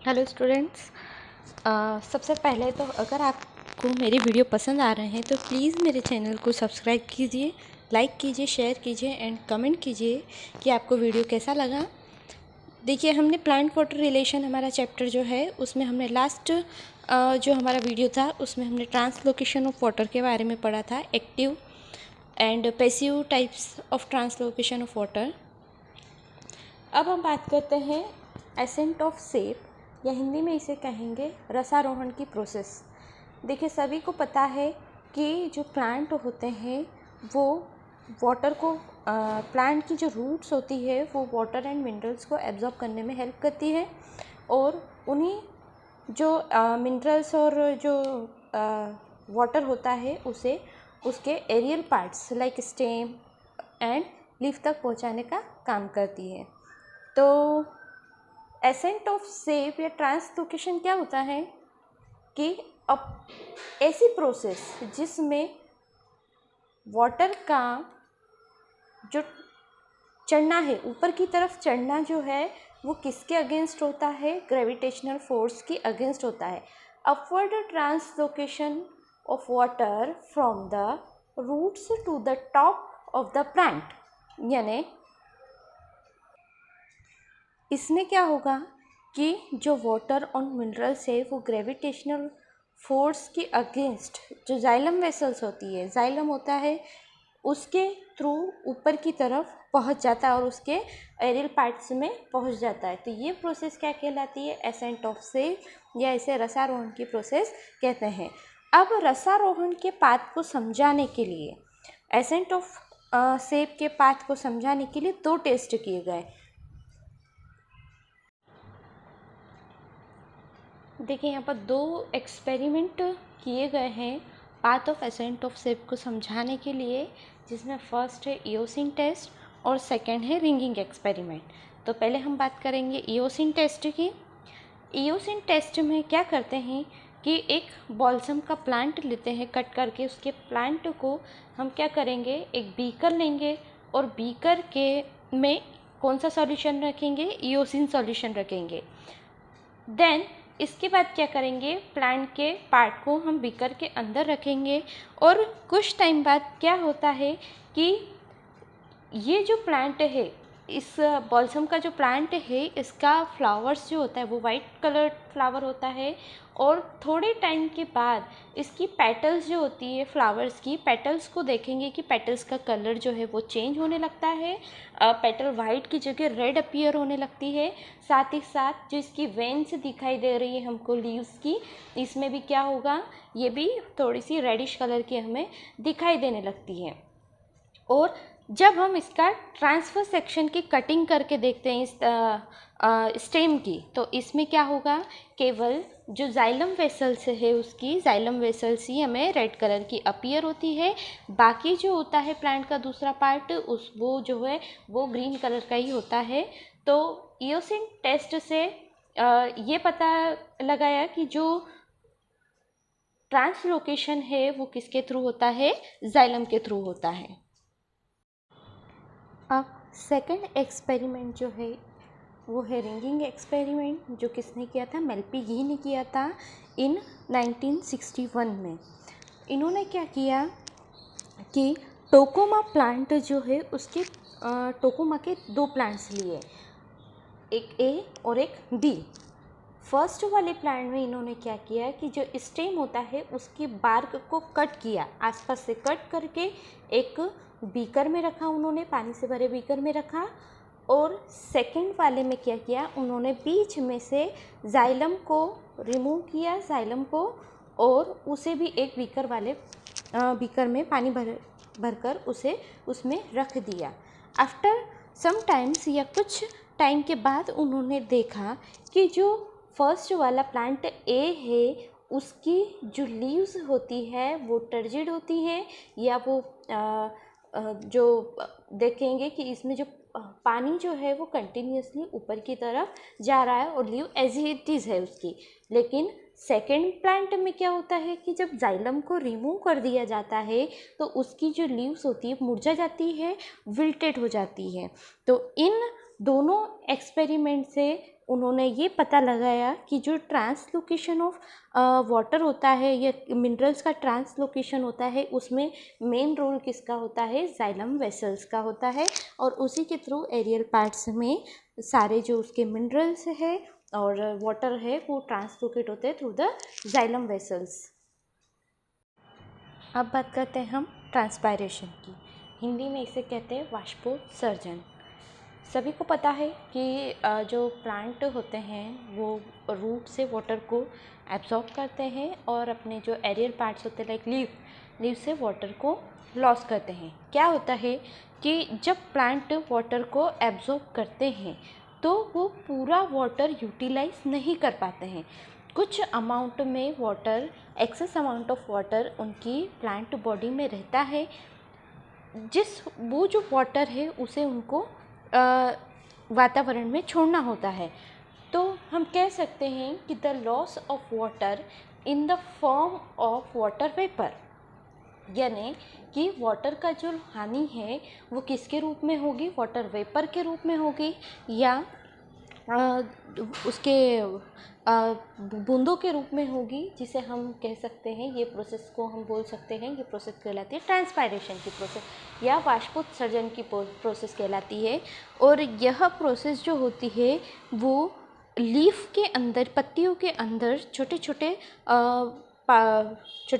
Hello students. सबसे पहले तो अगर आपको मेरे वीडियो पसंद आ रहे हैं तो प्लीज़ मेरे चैनल को सब्सक्राइब कीजिए, लाइक कीजिए, शेयर कीजिए एंड कमेंट कीजिए कि आपको वीडियो कैसा लगा। देखिए, हमने प्लांट वाटर रिलेशन हमारा चैप्टर जो है उसमें हमने लास्ट जो हमारा वीडियो था उसमें हमने ट्रांसलोकेशन ऑफ वाटर के बारे में पढ़ा था, active and passive types of translocation of water. अब हम बात करते हैं एसेंट ऑफ सेप, या हिंदी में इसे कहेंगे रसारोहण की प्रोसेस। देखिए, सभी को पता है कि जो प्लांट होते हैं वो वाटर को प्लांट की जो रूट्स होती है वो वाटर एंड मिनरल्स को एब्जॉर्ब करने में हेल्प करती है, और उन्हीं जो मिनरल्स और जो वाटर होता है उसे उसके aerial parts like stem and leaf तक पहुंचाने का काम करती है। तो एसेंट ऑफ सेप या ट्रांसलोकेशन क्या होता है कि अब ऐसी प्रोसेस जिसमें वाटर का जो चढ़ना है, ऊपर की तरफ चढ़ना जो है वो किसके अगेंस्ट होता है? ग्रेविटेशनल फोर्स की अगेंस्ट होता है। Upward translocation of water from the roots to the top of the plant, यानी इसमें क्या होगा कि जो वाटर और मिनरल्स है वो ग्रेविटेशनल फोर्स के अगेंस्ट जो जाइलम वेसल्स होती है, जाइलम होता है, उसके थ्रू ऊपर की तरफ पहुंच जाता है और उसके एरियल पार्ट्स में पहुंच जाता है। तो ये प्रोसेस क्या कहलाती है? एसेंट ऑफ सेप, या इसे रसारोहण की प्रोसेस कहते हैं। अब रसारोहण के पाथ को समझाने के लिए, एसेंट ऑफ सेप के पाथ को समझाने के लिए दो टेस्ट किए गए। देखिए, यहाँ पर दो एक्सपेरिमेंट किए गए हैं पाथ ऑफ एसेंट ऑफ सेप को समझाने के लिए, जिसमें फर्स्ट है इयोसिन टेस्ट और सेकंड है रिंगिंग एक्सपेरिमेंट। तो पहले हम बात करेंगे इयोसिन टेस्ट की। इयोसिन टेस्ट में क्या करते हैं कि एक बॉल्सम का प्लांट लेते हैं कट करके, उसके प्लांट को हम क्या करेंगे, एक बीकर लेंगे और बीकर के में कौन सा सॉल्यूशन रखेंगे? इयोसिन सॉल्यूशन रखेंगे। देन इसके बाद क्या करेंगे, प्लांट के पार्ट को हम बीकर के अंदर रखेंगे, और कुछ टाइम बाद क्या होता है कि ये जो प्लांट है, इस बॉल्सम का जो प्लांट है, इसका फ्लावर्स जो होता है वो वाइट कलर फ्लावर होता है, और थोड़े टाइम के बाद इसकी पेटल्स जो होती है फ्लावर्स की, पेटल्स को देखेंगे कि पेटल्स का कलर जो है वो चेंज होने लगता है, पेटल वाइट की जगह रेड अपीयर होने लगती है। साथ ही साथ जो इसकी वेन्स दिखाई दे रही है हमको लीव्स की, इसमें भी क्या होगा, ये भी थोड़ी सी रेडिश कलर की हमें दिखाई देने लगती है। और जब हम इसका ट्रांसफर सेक्शन की कटिंग करके देखते हैं इस स्टेम की, तो इसमें क्या होगा, केवल जो जाइलम वेसल्स है उसकी जाइलम वेसल्स ही हमें रेड कलर की अपीयर होती है, बाकी जो होता है प्लांट का दूसरा पार्ट वो जो है वो ग्रीन कलर का ही होता है। तो इयोसिन टेस्ट से ये पता लगाया कि जो ट्रांसलोकेशन है वो किसके थ्रू होता है? जाइलम के थ्रू होता है। अब सेकंड एक्सपेरिमेंट जो है वो है रिंगिंग एक्सपेरिमेंट, जो किसने किया था? मेल्पीगी ने किया था इन 1961 में। इन्होंने क्या किया कि टोकोमा प्लांट जो है उसके टोकोमा के दो प्लांट्स लिए, एक ए और एक बी। फर्स्ट वाले प्लांट में इन्होंने क्या किया कि जो स्टेम होता है उसकी बार्क को कट किया, आसपास से कट करके एक बीकर में रखा, उन्होंने पानी से भरे बीकर में रखा। और सेकंड वाले में क्या किया, उन्होंने बीच में से जाइलम को रिमूव किया, जाइलम को, और उसे भी एक बीकर में पानी भरकर उसे उसमें रख दिया। आफ्टर सम टाइम्स, या कुछ टाइम के बाद, उन्होंने देखा कि जो फर्स्ट वाला प्लांट ए है उसकी जो लीव्स होती है वो टर्जिड होती है, या वो जो देखेंगे कि इसमें जो पानी जो है वो कंटिन्यूसली ऊपर की तरफ जा रहा है और लीव एज इट इज़ है उसकी। लेकिन सेकेंड प्लांट में क्या होता है कि जब जाइलम को रिमूव कर दिया जाता है तो उसकी जो लीव्स होती है मुरझा जाती है, विल्टेड हो जाती है। तो इन दोनों एक्सपेरिमेंट से उन्होंने ये पता लगाया कि जो ट्रांसलोकेशन ऑफ वाटर होता है या मिनरल्स का ट्रांसलोकेशन होता है, उसमें मेन रोल किसका होता है, जाइलम वेसल्स का होता है। और उसी के थ्रू एरियल पार्ट्स में सारे जो उसके मिनरल्स है और वाटर है वो ट्रांसलोकेट होते हैं थ्रू द जाइलम वेसल्स। अब बात करते हैं हम ट्रांसपायरेशन की। हिंदी में इसे कहते हैं वाष्पोत्सर्जन। सभी को पता है कि जो प्लांट होते हैं वो रूट से वाटर को एब्जॉर्ब करते हैं और अपने जो एरियल पार्ट्स होते हैं लाइक लीव से वाटर को लॉस करते हैं। क्या होता है कि जब प्लांट वाटर को एब्जॉर्ब करते हैं तो वो पूरा वाटर यूटिलाइज नहीं कर पाते हैं। कुछ अमाउंट में water, excess amount of water उनकी प्लांट बॉडी में रहता है, वो जो वाटर है उसे उनको वातावरण में छोड़ना होता है। तो हम कह सकते हैं कि the loss of water in the form of water vapour, यानी कि वाटर का जो हानि है वो किसके रूप में होगी, वाटर वेपर के रूप में होगी या उसके बूंदों के रूप में होगी, जिसे हम कह सकते हैं ये प्रोसेस को हम बोल सकते हैं ये प्रोसेस कहलाती है ट्रांसपायरेशन की प्रोसेस या वाष्पोत्सर्जन की प्रोसेस कहलाती है। और यह प्रोसेस जो होती है वो लीफ के अंदर, पत्तियों के अंदर छोटे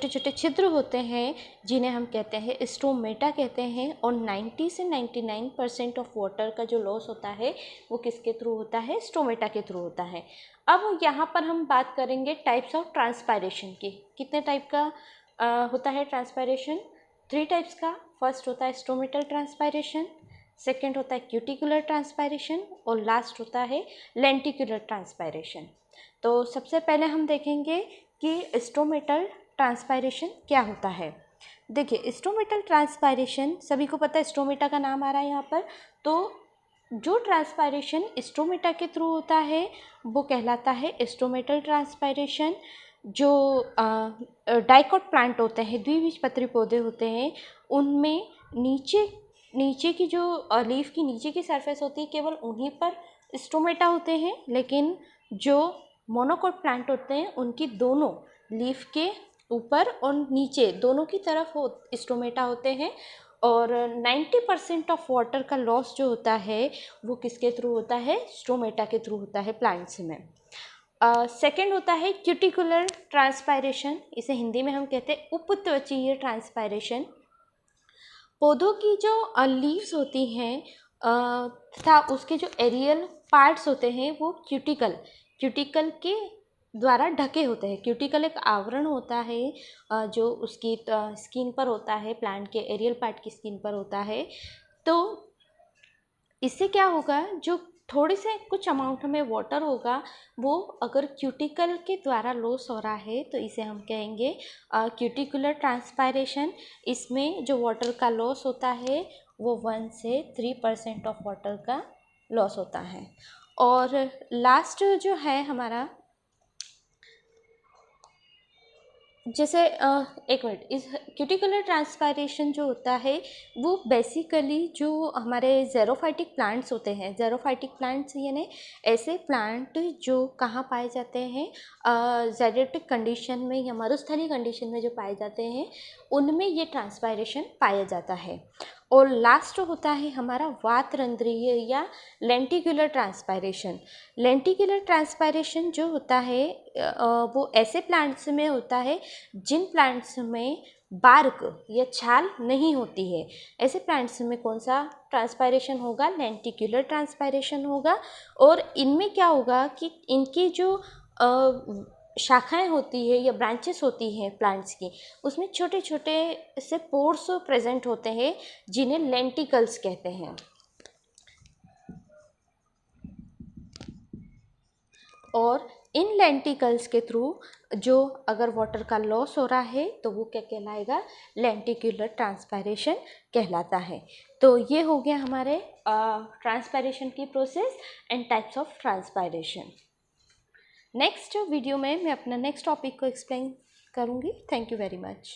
छोटे छिद्र होते हैं जिन्हें हम कहते हैं स्टोमेटा कहते हैं। और 90 से 99% ऑफ वाटर का जो लॉस होता है वो किसके थ्रू होता है, स्टोमेटा के थ्रू होता है। अब यहाँ पर हम बात करेंगे टाइप्स ऑफ ट्रांसपायरेशन की। कितने टाइप का होता है ट्रांसपायरेशन, 3 टाइप्स का। फर्स्ट होता है स्टोमेटल ट्रांसपायरेशन, सेकेंड होता है क्यूटिकुलर ट्रांसपायरेशन और लास्ट होता है लेंटिकुलर ट्रांसपायरेशन। तो सबसे पहले हम देखेंगे कि स्टोमेटल ट्रांसपायरेशन क्या होता है। देखिए स्टोमेटल ट्रांसपायरेशन, सभी को पता है स्टोमेटा का नाम आ रहा है यहाँ पर, तो जो ट्रांसपायरेशन स्टोमेटा के थ्रू होता है वो कहलाता है स्टोमेटल ट्रांसपायरेशन। जो डाइकोट प्लांट होते हैं, द्विबीजपत्री पौधे होते हैं, उनमें नीचे की जो लीफ की नीचे की सरफेस होती है केवल उन्हीं पर स्टोमेटा होते हैं। लेकिन जो मोनोकोट प्लांट होते हैं उनकी दोनों लीफ के ऊपर और नीचे दोनों की तरफ स्टोमेटा होते हैं। और 90% ऑफ वाटर का लॉस जो होता है वो किसके थ्रू होता है, स्टोमेटा के थ्रू होता है प्लांट्स में। सेकेंड होता है क्यूटिकुलर ट्रांसपायरेशन, इसे हिंदी में हम कहते हैं उपत्वचीय ट्रांसपायरेशन। पौधों की जो लीव्स होती हैं तथा उसके जो एरियल पार्ट्स होते हैं वो क्यूटिकल के द्वारा ढके होते हैं। क्यूटिकल एक आवरण होता है जो उसकी स्किन पर होता है, प्लांट के एरियल पार्ट की स्किन पर होता है। तो इससे क्या होगा, जो थोड़े से कुछ अमाउंट में वाटर होगा वो अगर क्यूटिकल के द्वारा लॉस हो रहा है तो इसे हम कहेंगे क्यूटिकुलर ट्रांसपायरेशन। इसमें जो वाटर का लॉस होता है वो 1 से 3% ऑफ वाटर का लॉस होता है। और लास्ट जो है हमारा, जैसे एक मिनट, इस क्यूटिकुलर ट्रांसपायरेशन जो होता है वो बेसिकली जो हमारे ज़ेरोफाइटिक प्लांट्स होते हैं, ज़ेरोफाइटिक प्लांट्स यानी ऐसे प्लांट जो कहाँ पाए जाते हैं, ज़ेरेटिक कंडीशन में या मरुस्थलीय कंडीशन में जो पाए जाते हैं उनमें ये ट्रांसपायरेशन पाया जाता है। और लास्ट होता है हमारा वातरंध्रीय या लेंटिकुलर ट्रांसपायरेशन। लेंटिकुलर ट्रांसपायरेशन जो होता है वो ऐसे प्लांट्स में होता है जिन प्लांट्स में बार्क या छाल नहीं होती है। ऐसे प्लांट्स में कौन सा ट्रांसपायरेशन होगा, लेंटिकुलर ट्रांसपायरेशन होगा। और इनमें क्या होगा कि इनकी जो शाखाएं होती है या ब्रांचेस होती हैं प्लांट्स की, उसमें छोटे छोटे से पोर्स प्रेजेंट होते हैं जिन्हें लेंटिकल्स कहते हैं। और इन लेंटिकल्स के थ्रू जो अगर वाटर का लॉस हो रहा है तो वो क्या कहलाएगा, लेंटिकुलर ट्रांसपायरेशन कहलाता है। तो ये हो गया हमारे ट्रांसपायरेशन की process and types of transpiration. Next video में मैं अपना नेक्स्ट टॉपिक को एक्सप्लेन करूँगी। Thank you very much.